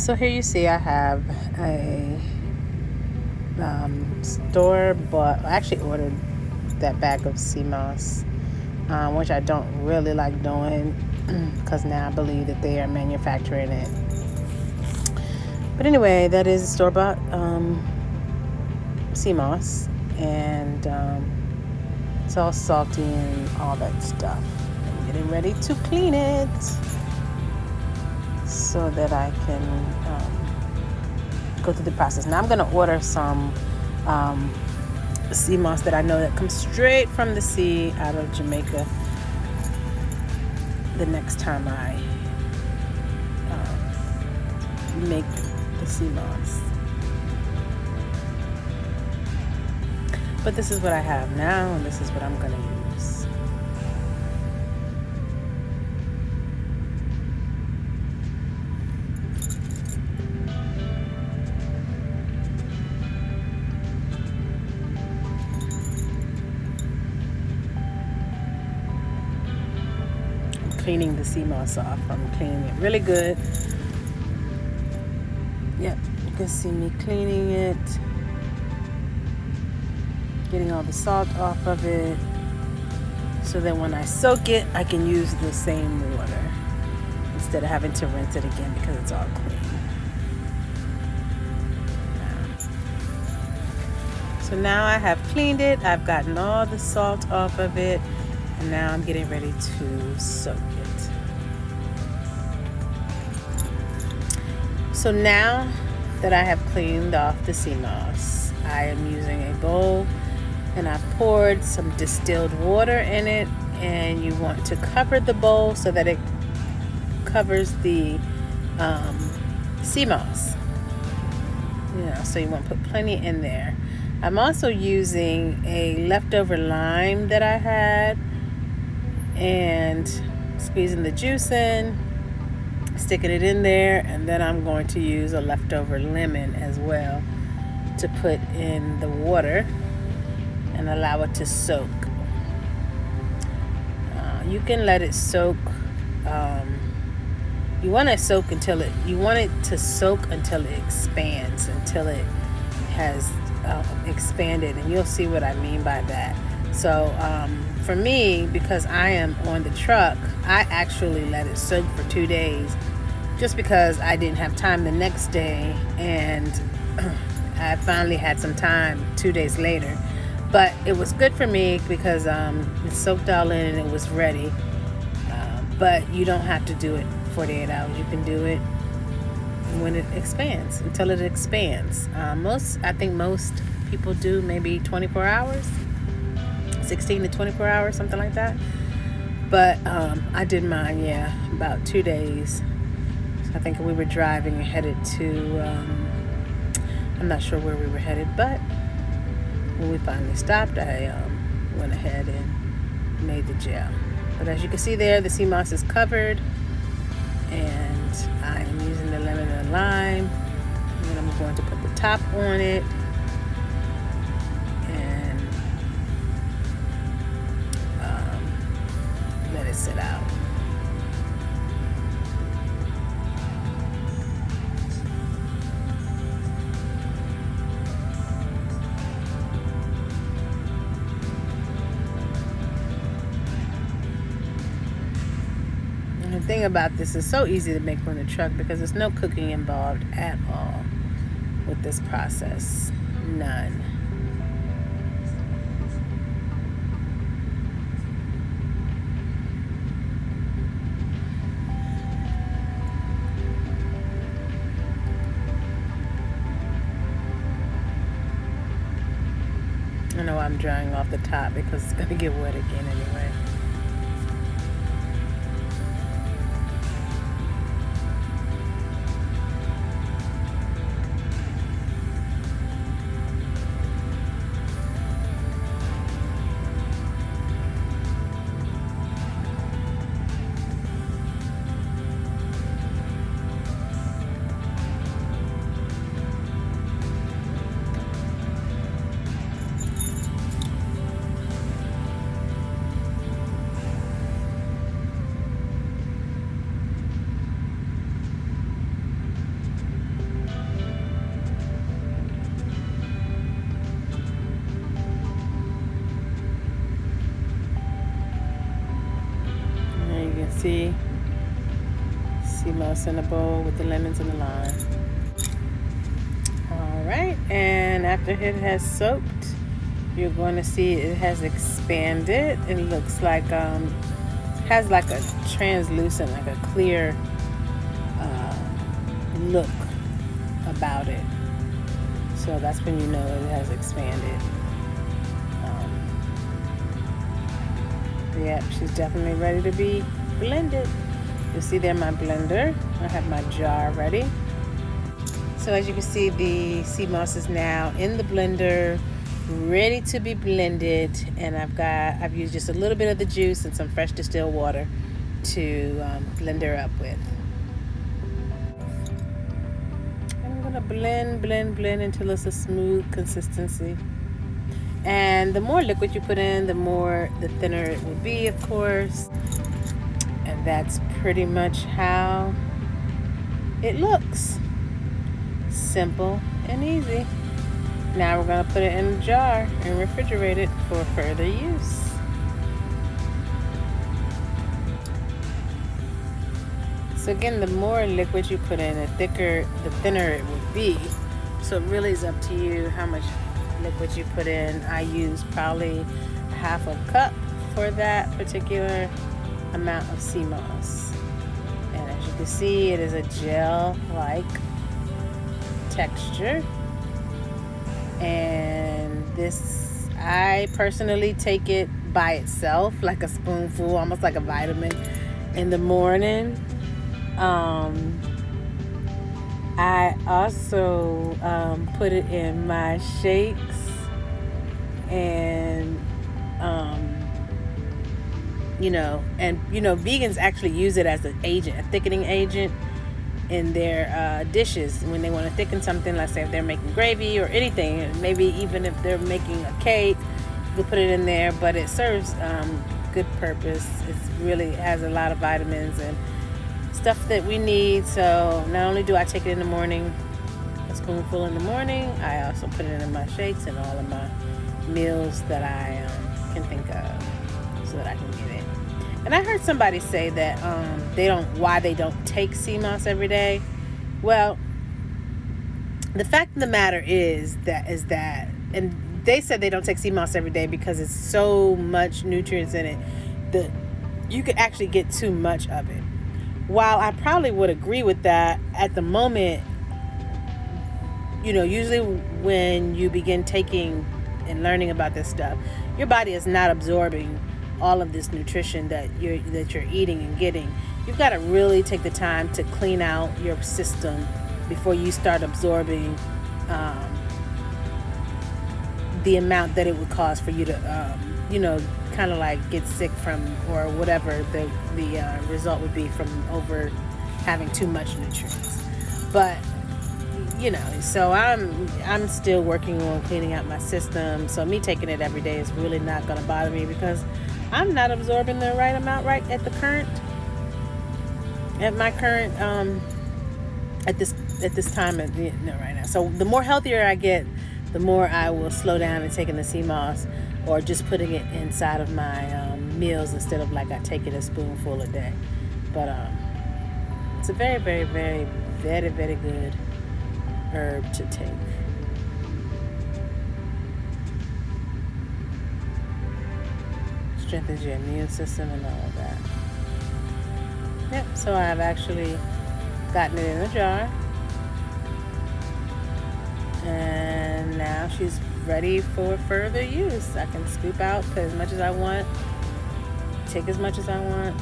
So here you see I have a store bought. I actually ordered that bag of sea moss, which I don't really like doing because now I believe that they are manufacturing it. But anyway, that is store bought sea moss, and it's all salty and all that stuff. I'm getting ready to clean it so that I can go through the process. Now I'm going to order some sea moss that I know that comes straight from the sea out of Jamaica the next time I make the sea moss. But this is what I have now, and this is what I'm going to use. I'm cleaning the sea moss off. I'm cleaning it really good. Yep, you can see me cleaning it. Getting all the salt off of it so that when I soak it, I can use the same water instead of having to rinse it again because it's all clean. So now I have cleaned it, I've gotten all the salt off of it, and now I'm getting ready to soak it. So now that I have cleaned off the sea moss, I am using a bowl and I've poured some distilled water in it, and you want to cover the bowl so that it covers the sea moss. So you want to put plenty in there. I'm also using a leftover lime that I had and squeezing the juice in, sticking it in there, and then I'm going to use a leftover lemon as well to put in the water and allow it to soak. You can let it soak. You want it to soak until it expands, until it has expanded, and you'll see what I mean by that. So for me, because I am on the truck, I actually let it soak for 2 days, just because I didn't have time the next day, and I finally had some time 2 days later. But it was good for me because it soaked all in and it was ready. But you don't have to do it 48 hours. You can do it when it expands, until it expands. I think most people do maybe 24 hours, 16 to 24 hours, something like that. But I did mine, about 2 days. So I think we were driving and headed to, I'm not sure where we were headed, but when we finally stopped, I went ahead and made the gel. But as you can see there, the sea moss is covered, and I am using the lemon and the lime, and then I'm going to put the top on it and let it sit out. The thing about this is so easy to make on the truck because there's no cooking involved at all with this process. None. I know I'm drying off the top because it's going to get wet again anyway. sea moss in a bowl with the lemons and the lime. All right, and after it has soaked, you're going to see it has expanded. It looks like has like a translucent, like a clear look about it. So that's when you know it has expanded. Yep, she's definitely ready to be blended. You'll see there my blender. I have my jar ready. So as you can see, the sea moss is now in the blender, ready to be blended, and I've used just a little bit of the juice and some fresh distilled water to blend her up with. I'm gonna blend until it's a smooth consistency. And the more liquid you put in, the thinner it will be, of course. And that's pretty much how it looks. Simple and easy. Now we're going to put it in a jar and refrigerate it for further use. So again, the more liquid you put in, the thinner it will be. So it really is up to you how much liquid you put in. I use probably half a cup for that particular amount of sea moss. And as you can see, it is a gel-like texture. And this, I personally take it by itself, like a spoonful, almost like a vitamin in the morning. I also put it in my shakes, and vegans actually use it as an agent, a thickening agent in their dishes when they want to thicken something. Let's say if they're making gravy or anything, maybe even if they're making a cake, you can put it in there. But it serves good purpose. It really has a lot of vitamins and stuff that we need. So not only do I take it in the morning, a spoonful in the morning, I also put it in my shakes and all of my meals that I can think of, so that I can get it. And I heard somebody say that why they don't take sea moss every day. Well, the fact of the matter is that, and they said they don't take sea moss every day because it's so much nutrients in it that you could actually get too much of it. While I probably would agree with that at the moment, usually when you begin taking and learning about this stuff, your body is not absorbing all of this nutrition that you're eating and getting. You've got to really take the time to clean out your system before you start absorbing the amount that it would cause for you to kind of like get sick from, or whatever the result would be from over having too much nutrients. But so I'm still working on cleaning out my system. So me taking it every day is really not going to bother me, because I'm not absorbing the right amount at this time right now. So the more healthier I get, the more I will slow down and taking the sea moss, or just putting it inside of my meals instead of like I take it a spoonful a day. But it's a very, very, very, very, very good herb to take. Strengthens your immune system and all of that. Yep, so I've actually gotten it in a jar, and now she's ready for further use. I can scoop out, put as much as I want, take as much as I want.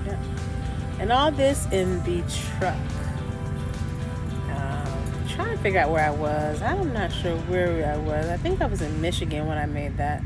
Yeah. And all this in the truck. Trying to figure out where I was. I'm not sure where I was. I think I was in Michigan when I made that.